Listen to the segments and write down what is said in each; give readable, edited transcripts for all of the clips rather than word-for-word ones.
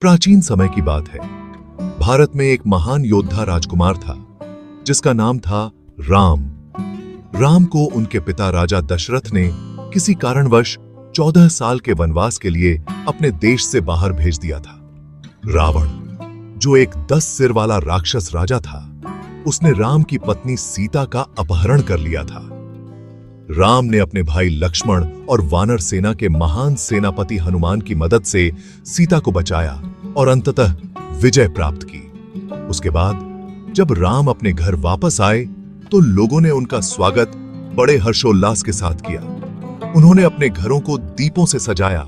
प्राचीन समय की बात है। भारत में एक महान योद्धा राजकुमार था जिसका नाम था राम। राम को उनके पिता राजा दशरथ ने किसी कारणवश 14 साल के वनवास के लिए अपने देश से बाहर भेज दिया था। रावण, जो एक 10 सिर वाला राक्षस राजा था, उसने राम की पत्नी सीता का अपहरण कर लिया था। राम ने अपने भाई लक्ष्मण और वानर सेना के महान सेनापति हनुमान की मदद से सीता को बचाया और अंततः विजय प्राप्त की। उसके बाद जब राम अपने घर वापस आए तो लोगों ने उनका स्वागत बड़े हर्षोल्लास के साथ किया। उन्होंने अपने घरों को दीपों से सजाया,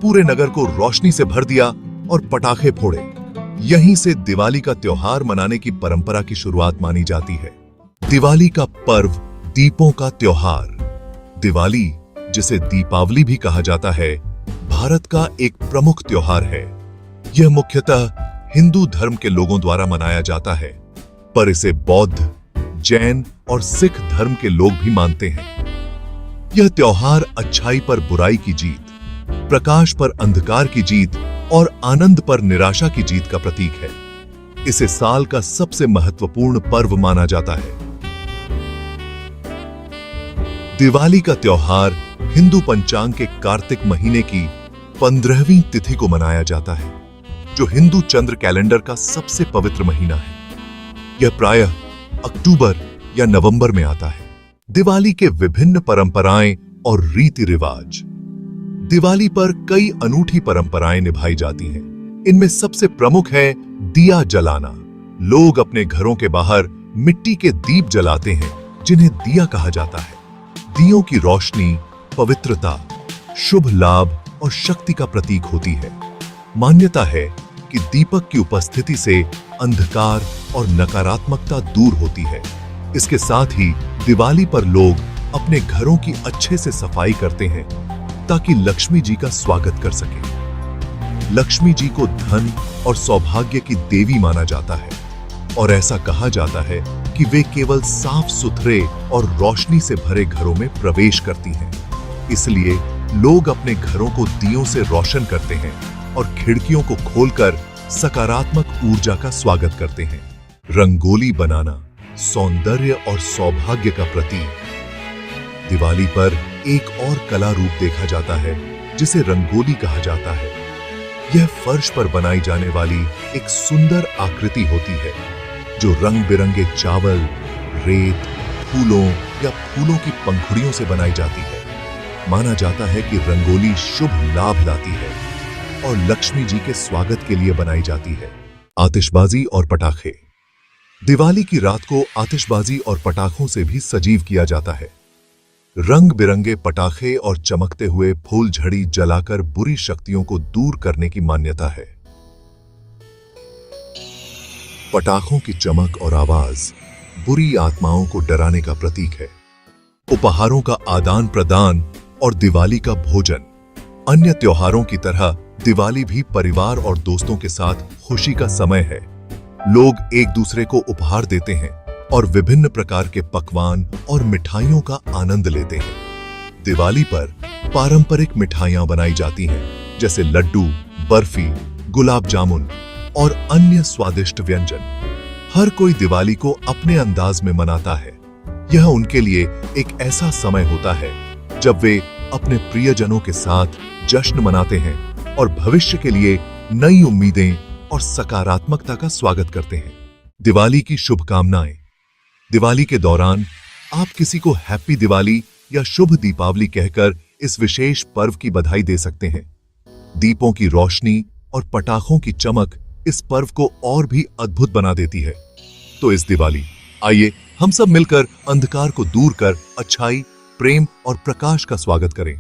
पूरे नगर को रोशनी से भर दिया और पटाखे फोड़े। यहीं से दिवाली का त्योहार मनाने की परंपरा की शुरुआत मानी जाती है। दिवाली का पर्व, दीपों का त्योहार। दिवाली, जिसे दीपावली भी कहा जाता है, भारत का एक प्रमुख त्योहार है। यह मुख्यतः हिंदू धर्म के लोगों द्वारा मनाया जाता है, पर इसे बौद्ध, जैन और सिख धर्म के लोग भी मानते हैं। यह त्योहार अच्छाई पर बुराई की जीत, प्रकाश पर अंधकार की जीत और आनंद पर निराशा की जीत का प्रतीक है। इसे साल का सबसे महत्वपूर्ण पर्व माना जाता है। दिवाली का त्योहार हिंदू पंचांग के कार्तिक महीने की 15वीं तिथि को मनाया जाता है, जो हिंदू चंद्र कैलेंडर का सबसे पवित्र महीना है। यह प्रायः अक्टूबर या नवंबर में आता है। दिवाली के विभिन्न परंपराएं और रीति रिवाज। दिवाली पर कई अनूठी परंपराएं निभाई जाती हैं। इनमें सबसे प्रमुख है दिया जलाना। लोग अपने घरों के बाहर मिट्टी के दीप जलाते हैं, जिन्हें दिया कहा जाता है। दियों की रोशनी पवित्रता, शुभ लाभ और शक्ति का प्रतीक होती है। मान्यता है कि दीपक की उपस्थिति से अंधकार और नकारात्मकता दूर होती है। इसके साथ ही दिवाली पर लोग अपने घरों की अच्छे से सफाई करते हैं ताकि लक्ष्मी जी का स्वागत कर सकें। लक्ष्मी जी को धन और सौभाग्य की देवी माना जाता है और ऐसा कहा जाता है कि वे केवल साफ सुथरे और रोशनी से भरे घरों में प्रवेश करती हैं। इसलिए लोग अपने घरों को दियों से रोशन करते हैं और खिड़कियों को खोलकर सकारात्मक ऊर्जा का स्वागत करते हैं। रंगोली बनाना सौंदर्य और सौभाग्य का प्रतीक। दिवाली पर एक और कला रूप देखा जाता है जिसे रंगोली कहा जाता है। यह फर्श पर बनाई जाने वाली एक सुंदर आकृति होती है जो रंग बिरंगे चावल, रेत, फूलों या फूलों की पंखुड़ियों से बनाई जाती है। माना जाता है कि रंगोली शुभ लाभ लाती है और लक्ष्मी जी के स्वागत के लिए बनाई जाती है। आतिशबाजी और पटाखे। दिवाली की रात को आतिशबाजी और पटाखों से भी सजीव किया जाता है। रंग बिरंगे पटाखे और चमकते हुए फूलझड़ी जलाकर बुरी शक्तियों को दूर करने की मान्यता है। पटाखों की चमक और आवाज बुरी आत्माओं को डराने का प्रतीक है। उपहारों का आदान प्रदान और दिवाली का भोजन। अन्य त्योहारों की तरह दिवाली भी परिवार और दोस्तों के साथ खुशी का समय है। लोग एक दूसरे को उपहार देते हैं और विभिन्न प्रकार के पकवान और मिठाइयों का आनंद लेते हैं। दिवाली पर पारंपरिक मिठाइयां बनाई जाती हैं, जैसे लड्डू, बर्फी, गुलाब जामुन और अन्य स्वादिष्ट व्यंजन। हर कोई दिवाली को अपने अंदाज में मनाता है। यह उनके लिए एक ऐसा समय होता है जब वे अपने प्रियजनों के साथ जश्न मनाते हैं और भविष्य के लिए नई उम्मीदें और सकारात्मकता का स्वागत करते हैं। दिवाली की शुभकामनाएं। दिवाली के दौरान आप किसी को हैप्पी दिवाली या शुभ दीपावली कहकर इस विशेष पर्व की बधाई दे सकते हैं। दीपों की रोशनी और पटाखों की चमक इस पर्व को और भी अद्भुत बना देती है। तो इस दिवाली आइए हम सब मिलकर अंधकार को दूर कर अच्छाई, प्रेम और प्रकाश का स्वागत करें।